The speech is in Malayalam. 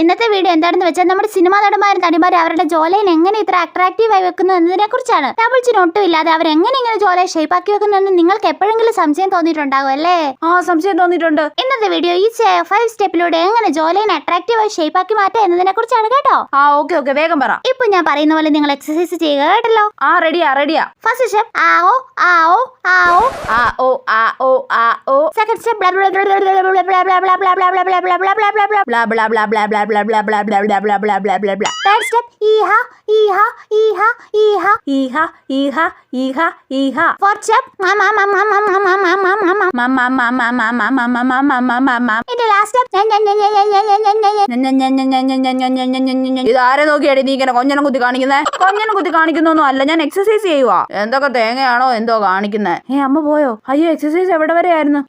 ഇന്നത്തെ വീഡിയോ എന്താണെന്ന് വെച്ചാൽ നമ്മുടെ സിനിമാ നടന്മാരും നടിമാരും അവരുടെ ജോലൈൻ എങ്ങനെ ഇത്ര അട്രാക്റ്റീവായി വെക്കുന്നു എന്നതിനെ കുറിച്ചാണ്. ഡബിൾ ചിൻ ഒട്ടും ഇല്ലാതെ അവർ എങ്ങനെ ഇങ്ങനെ ജോലൈൻ ഷേപ്പാക്കി വെക്കുന്നു എന്ന് നിങ്ങൾക്ക് എപ്പോഴെങ്കിലും സംശയം തോന്നിയിട്ടുണ്ടാകും അല്ലേ? സംശയം തോന്നിയിട്ടുണ്ട്. ഇന്നത്തെ വീഡിയോ ഈ 5 സ്റ്റെപ്പിലൂടെ എങ്ങനെ ജോലൈൻ അട്രാക്റ്റീവായി ഷേപ്പാക്കി മാറ്റാം എന്നതിനെ കുറിച്ചാണ് കേട്ടോ. ഓക്കെ വേഗം പറ. ഇപ്പൊ ഞാൻ പറയുന്ന പോലെ നിങ്ങൾ എക്സസൈസ് ചെയ്യുക കേട്ടല്ലോ. റെഡിയാ. ഫസ്റ്റ് സ്റ്റെപ്പ് ആവോ ആവോ ആവോ ആ ഓ ആ ഓ ആ ഓ. Second step blah blah blah blah blah blah blah blah blah blah blah blah blah blah blah blah blah blah blah blah blah blah blah blah blah blah blah blah blah blah blah blah. Third step iha iha iha iha Iha iha iha iha. Fourth step mama mama mama mama mama mama mama mama mama mama mama mama. In the last step ഇത് ആരെ നോക്കിയാടി നീ ഇങ്ങനെ കൊഞ്ഞനം കുത്തി കാണിക്കുന്നൊന്നും അല്ല, ഞാൻ എക്സസൈസ് ചെയ്യുവാ. എന്തൊക്കെ തേങ്ങയാണോ എന്തോ കാണിക്കുന്നേ. അമ്മ പോയോ? അയ്യോ, എക്സസൈസ് എവിടെ വരെ ആയിരുന്നു?